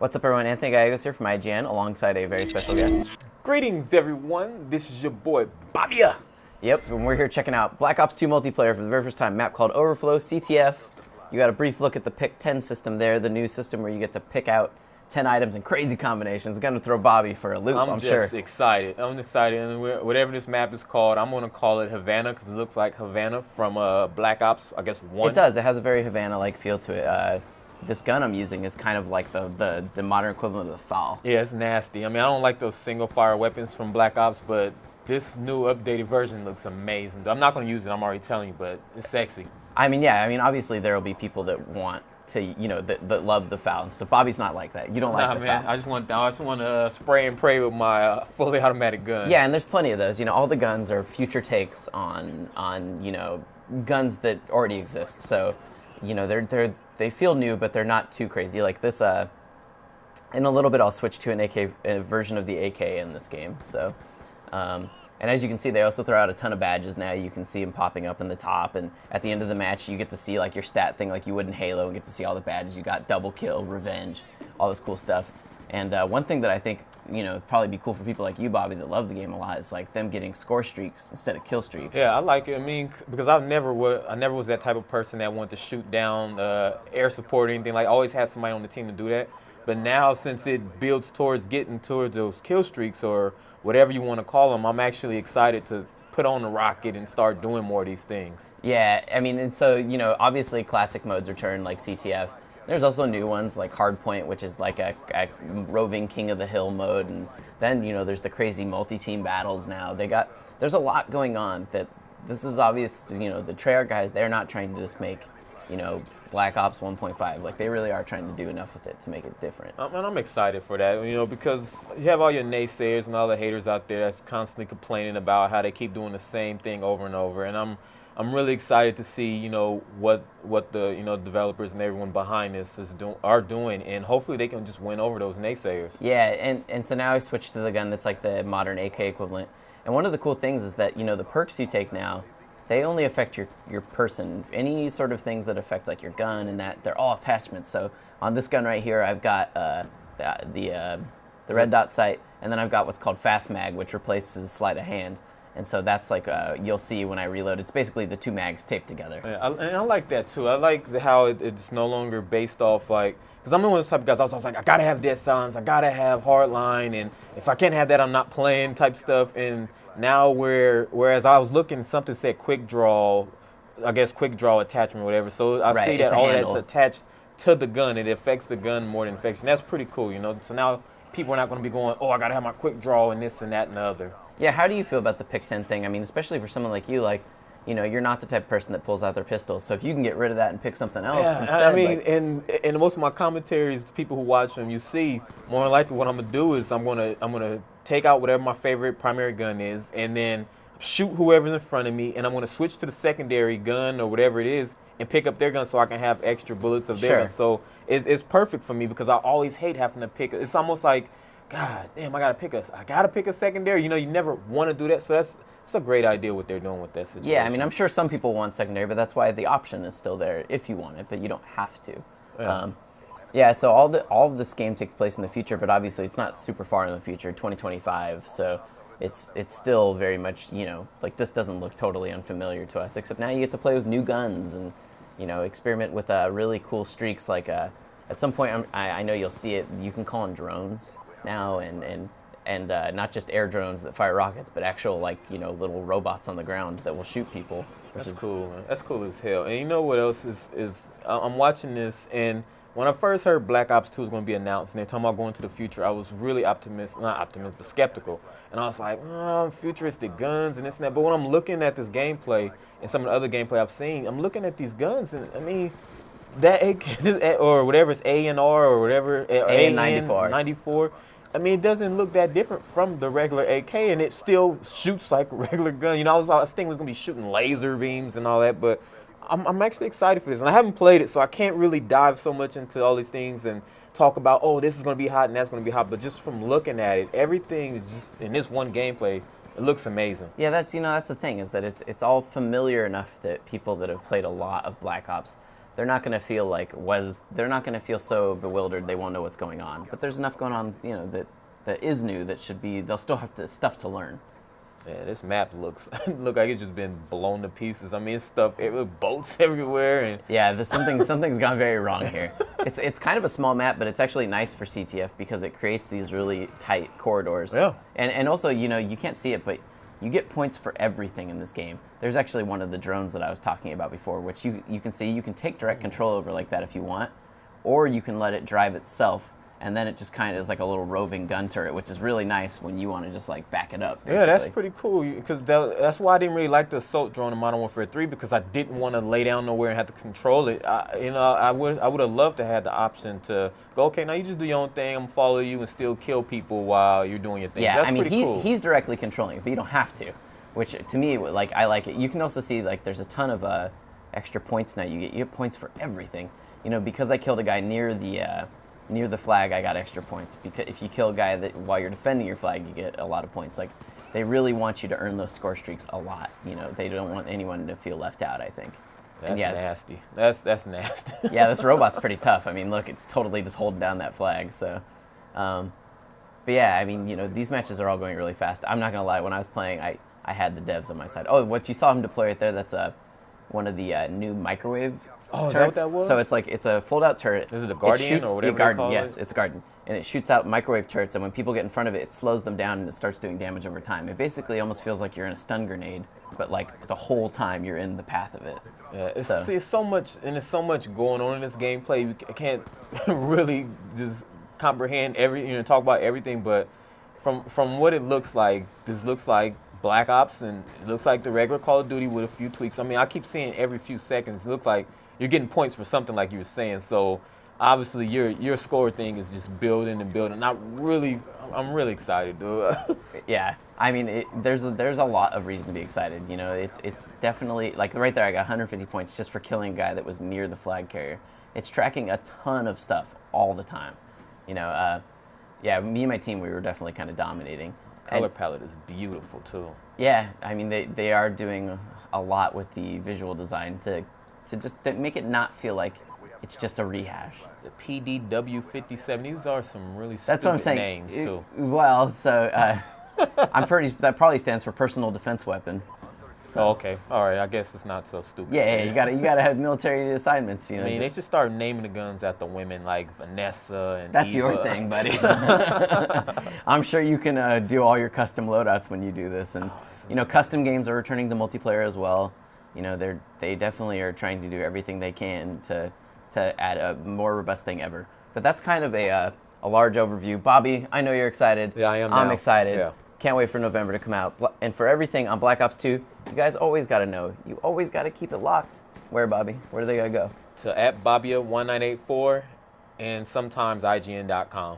What's up, everyone? Anthony Gallegos here from IGN, alongside a very special guest. Greetings, everyone. This is your boy, Babia. Yep, and we're here checking out Black Ops 2 multiplayer for the very first time. Map called Overflow, CTF. You got a brief look at the Pick 10 system there, the new system where you get to pick out 10 items in crazy combinations. Going to throw Bobby for a loop, I'm sure. Excited. I'm excited. And whatever this map is called, I'm going to call it Havana because it looks like Havana from Black Ops, I guess, 1. It does. It has a very Havana-like feel to it. This gun I'm using is kind of like the modern equivalent of the FAL. Yeah, it's nasty. I mean, I don't like those single-fire weapons from Black Ops, but this new updated version looks amazing. I'm not going to use it, I'm already telling you, but it's sexy. I mean, yeah. I mean, obviously there will be people that want to, you know, that love the FAL and stuff. Bobby's not like that. You don't like the man. FAL. I just want to spray and pray with my fully automatic gun. Yeah, and there's plenty of those. You know, all the guns are future takes on you know, guns that already exist. So, you know, they feel new, but they're not too crazy. Like this, in a little bit, I'll switch to a version of the AK in this game. So, and as you can see, they also throw out a ton of badges now. You can see them popping up in the top, and at the end of the match, you get to see like your stat thing like you would in Halo, and get to see all the badges you got: double kill, revenge, all this cool stuff. And one thing that I think, you know, probably be cool for people like you, Bobby, that love the game a lot, is like them getting score streaks instead of kill streaks. Yeah, I like it. I mean, because I never was that type of person that wanted to shoot down air support or anything. Like, I always had somebody on the team to do that. But now, since it builds towards getting towards those kill streaks or whatever you want to call them, I'm actually excited to put on the rocket and start doing more of these things. Yeah, I mean, and so, you know, obviously classic modes return like CTF. There's also new ones like Hardpoint, which is like a roving King of the Hill mode, and then, you know, there's the crazy multi-team battles now. There's a lot going on. That this is obvious, you know, the Treyarch guys, they're not trying to just make, you know, Black Ops 1.5. Like, they really are trying to do enough with it to make it different. And I'm excited for that, you know, because you have all your naysayers and all the haters out there that's constantly complaining about how they keep doing the same thing over and over, and I'm really excited to see, you know, what the, you know, developers and everyone behind this are doing, and hopefully they can just win over those naysayers. Yeah, and so now I switched to the gun that's like the modern AK equivalent. And one of the cool things is that, you know, the perks you take now, they only affect your person. Any sort of things that affect like your gun and that, they're all attachments. So on this gun right here, I've got the red dot sight, and then I've got what's called Fast Mag, which replaces sleight of hand. And so that's like, you'll see when I reload, it's basically the two mags taped together. Yeah, and I like that too. I like how it's no longer based off like, because I'm one of those type of guys, I was like, I gotta have dead silence, I gotta have hardline, and if I can't have that, I'm not playing type stuff. And now whereas I was looking, something said quick draw, I guess quick draw attachment or whatever. So I see that all that's attached to the gun. It affects the gun more than affects, and that's pretty cool, you know. So now people are not going to be going, oh, I gotta have my quick draw and this and that and the other. Yeah, how do you feel about the Pick 10 thing? I mean, especially for someone like you, like, you know, you're not the type of person that pulls out their pistol. So if you can get rid of that and pick something else instead. I mean, like, and most of my commentaries, the people who watch them, you see, more than likely what I'm gonna do is I'm gonna take out whatever my favorite primary gun is, and then shoot whoever's in front of me, and I'm gonna switch to the secondary gun or whatever it is and pick up their gun so I can have extra bullets of their gun. So it's perfect for me because I always hate having to pick. It's almost like, God damn, I gotta pick a secondary. You know, you never want to do that. So that's a great idea what they're doing with that situation. Yeah, I mean, I'm sure some people want secondary, but that's why the option is still there if you want it, but you don't have to. Yeah. Yeah, so all of this game takes place in the future, but obviously it's not super far in the future, 2025. So it's still very much, you know, like, this doesn't look totally unfamiliar to us, except now you get to play with new guns and, you know, experiment with really cool streaks. Like at some point, I know you'll see it. You can call in drones now, and not just air drones that fire rockets, but actual, like, you know, little robots on the ground that will shoot people. That's cool, man. That's cool as hell. And you know what else is I'm watching this, and when I first heard Black Ops 2 was going to be announced and they're talking about going to the future, I was really not optimistic, but skeptical. And I was like, futuristic guns and this and that. But when I'm looking at this gameplay and some of the other gameplay I've seen, I'm looking at these guns, and I mean, that AK, or whatever, it's ANR or whatever, AN-94. I mean, it doesn't look that different from the regular AK, and it still shoots like a regular gun. You know, I was thinking it was going to be shooting laser beams and all that, but I'm actually excited for this. And I haven't played it, so I can't really dive so much into all these things and talk about, oh, this is going to be hot and that's going to be hot. But just from looking at it, everything is just, in this one gameplay, it looks amazing. Yeah, that's the thing, is that it's all familiar enough that people that have played a lot of Black Ops, they're not going to feel like they're not going to feel so bewildered they won't know what's going on. But there's enough going on, you know, that is new that should be, they'll still have stuff to learn. Yeah, this map looks look like it's just been blown to pieces. I mean, it's stuff, boats everywhere, and Yeah, something's gone very wrong here. It's kind of a small map, but it's actually nice for CTF because it creates these really tight corridors. Yeah. And also, you know, you can't see it, but you get points for everything in this game. There's actually one of the drones that I was talking about before, which you can see you can take direct control over like that if you want, or you can let it drive itself. And then it just kind of is like a little roving gun turret, which is really nice when you want to just like back it up. Basically. yeah, that's pretty cool. Because that's why I didn't really like the assault drone in Modern Warfare 3, because I didn't want to lay down nowhere and have to control it. I would have loved to have the option to go, okay, now you just do your own thing. I'm gonna follow you and still kill people while you're doing your thing. Yeah, That's I mean pretty cool. he's directly controlling it, but you don't have to. Which to me, like I like it. You can also see like there's a ton of extra points now. You get points for everything. You know, because I killed a guy near the flag, I got extra points. Because if you kill a guy while you're defending your flag, you get a lot of points. Like, they really want you to earn those score streaks a lot. You know, they don't want anyone to feel left out, I think. That's yeah, nasty. That's nasty. yeah, this robot's pretty tough. I mean, look, it's totally just holding down that flag. So, but yeah, I mean, you know, these matches are all going really fast. I'm not gonna lie. When I was playing, I had the devs on my side. Oh, what you saw him deploy right there? That's one of the new microwave. Oh, is that turrets. what that was? So it's a fold-out turret. Is it a Guardian or whatever they call Yes, it? it's a Guardian, and it shoots out microwave turrets. And when people get in front of it, it slows them down and it starts doing damage over time. It basically almost feels like you're in a stun grenade, but like the whole time you're in the path of it. Yeah, it's so much, and there's so much going on in this gameplay. You can't really just comprehend talk about everything. But from what it looks like, this looks like Black Ops, and it looks like the regular Call of Duty with a few tweaks. I mean, I keep seeing every few seconds. It looks like you're getting points for something, like you were saying. So obviously your score thing is just building and building. I'm really excited, dude. Yeah, I mean, there's a lot of reason to be excited. You know, it's definitely like right there. I got 150 points just for killing a guy that was near the flag carrier. It's tracking a ton of stuff all the time. You know, yeah, me and my team, we were definitely kind of dominating. Color palette is beautiful too. Yeah, I mean they are doing a lot with the visual design to just make it not feel like it's just a rehash. The PDW-57, these are some really That's what I'm stupid saying. names too. Well, so that probably stands for personal defense weapon. So, Oh, okay, all right. I guess it's not so stupid. yeah, you gotta have military assignments. You know, I mean, they should start naming the guns after women, like Vanessa and that's Eva. your thing, buddy. I'm sure you can do all your custom loadouts when you do this, and you know, custom games are returning to multiplayer as well. You know, they definitely are trying to do everything they can to add a more robust thing ever. But that's kind of a large overview. Bobby, I know you're excited. Yeah, I am I'm now. excited. Yeah. Can't wait for November to come out. And for everything on Black Ops 2, you guys always got to know. You always got to keep it locked. Where, Bobby? Where do they got to go? To @Bobbia1984 and sometimes IGN.com.